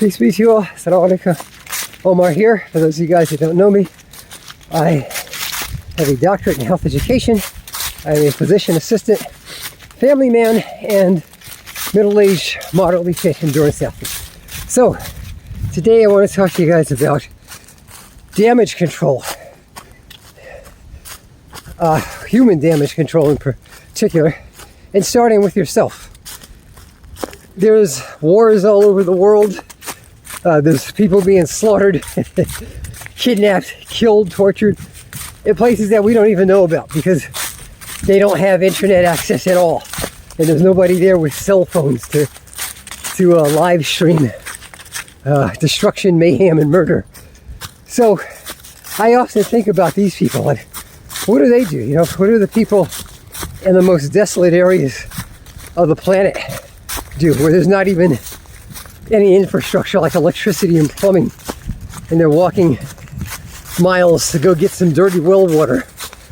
Peace be to you all. Assalamualaikum. Omar here. For those of you guys who don't know me, I have a doctorate in health education. I am a physician assistant, family man, and middle-aged, moderately fit endurance athlete. So, today I want to talk to you guys about damage control. Human damage control in particular, and starting with yourself. There's wars all over the world. There's people being slaughtered, kidnapped, killed, tortured in places that we don't even know about because they don't have internet access at all. And there's nobody there with cell phones to live stream destruction, mayhem, and murder. So I often think about these people and what do they do? You know, what do the people in the most desolate areas of the planet do, where there's not even any infrastructure like electricity and plumbing, and they're walking miles to go get some dirty well water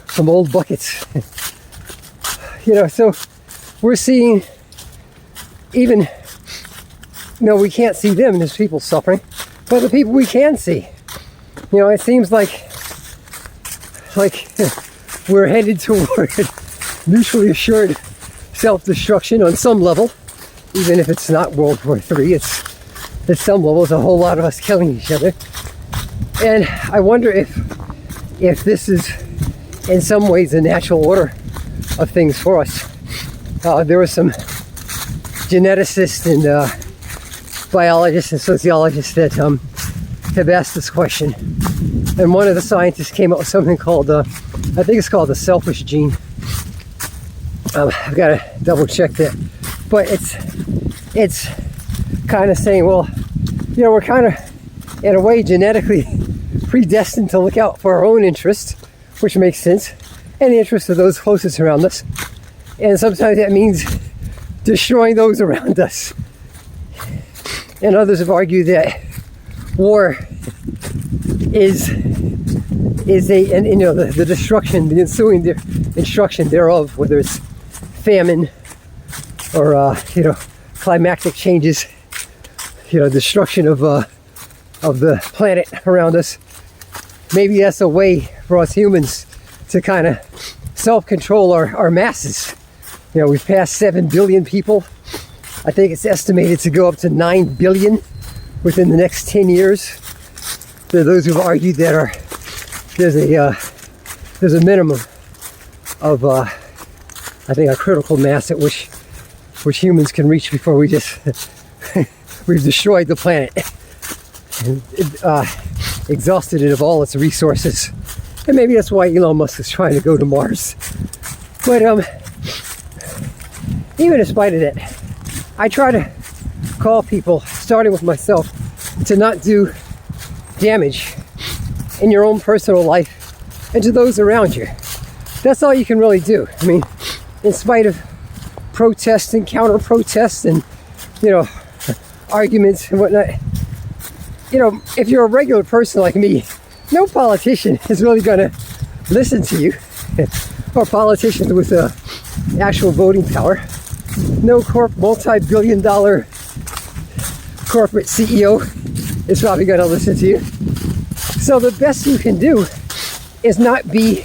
from old buckets? You know, so we're seeing, even, you know, we can't see them, there's people suffering, but the people we can see, you know, it seems like we're headed toward mutually assured self-destruction on some level, even if it's not World War III. It's at some level, it's a whole lot of us killing each other. And I wonder if this is in some ways the natural order of things for us. There were some geneticists and biologists and sociologists that have asked this question. And one of the scientists came up with something called, I think it's called the selfish gene. I've got to double check that. But it's kind of saying, well, you know, we're kind of, in a way, genetically predestined to look out for our own interests, which makes sense, and the interests of those closest around us. And sometimes that means destroying those around us. And others have argued that war is and you know, the destruction, the ensuing destruction thereof, whether it's famine or you know, climactic changes, you know, destruction of the planet around us. Maybe that's a way for us humans to kind of self-control our masses. You know, we've passed 7 billion people. I think it's estimated to go up to 9 billion within the next 10 years. There are those who've argued that there's a minimum of I think a critical mass at which humans can reach before we just we've destroyed the planet and exhausted it of all its resources. And maybe that's why Elon Musk is trying to go to Mars. But even in spite of that, I try to call people, starting with myself, to not do damage in your own personal life and to those around you. That's all you can really do. I mean, in spite of protests and counter-protests and, you know, arguments and whatnot, you know, if you're a regular person like me, no politician is really going to listen to you, or politicians with actual voting power. No multi-billion-dollar corporate CEO is probably going to listen to you. So the best you can do is not be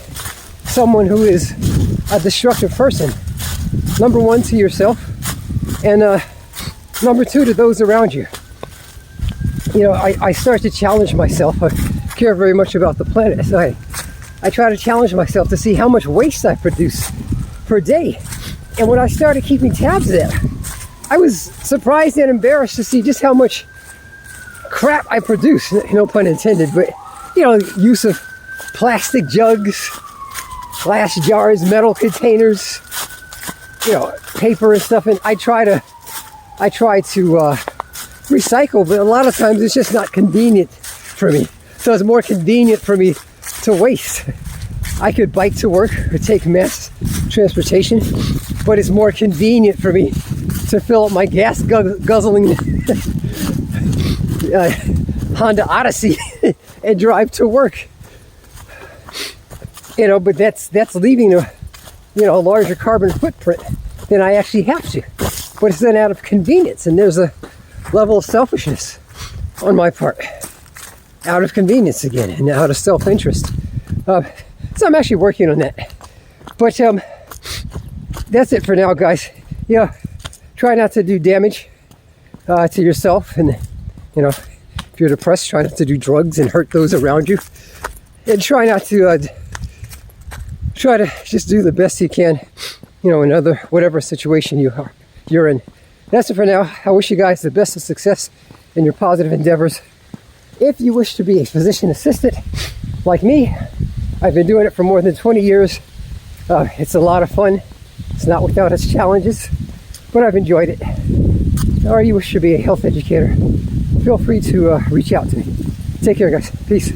someone who is a destructive person. Number one, to yourself, and number two, to those around you. You know, I start to challenge myself. I care very much about the planet, so I try to challenge myself to see how much waste I produce per day. And when I started keeping tabs of that, I was surprised and embarrassed to see just how much crap I produce, no pun intended, but, you know, use of plastic jugs, glass jars, metal containers, you know, paper and stuff. And I try to recycle, but a lot of times it's just not convenient for me. So it's more convenient for me to waste. I could bike to work or take mass transportation, but it's more convenient for me to fill up my gas guzzling Honda Odyssey and drive to work. You know, but that's leaving a larger carbon footprint than I actually have to. But it's then out of convenience, and there's a level of selfishness. on my part, out of convenience again and out of self-interest. So I'm actually working on that. But that's it for now, guys. Try not to do damage to yourself, and if you're depressed, try not to do drugs and hurt those around you, and try not to try to just do the best you can, in whatever situation you're in. That's it for now. I wish you guys the best of success in your positive endeavors. If you wish to be a physician assistant like me, I've been doing it for more than 20 years. It's a lot of fun. It's not without its challenges, but I've enjoyed it. Or you wish to be a health educator, feel free to reach out to me. Take care, guys. Peace.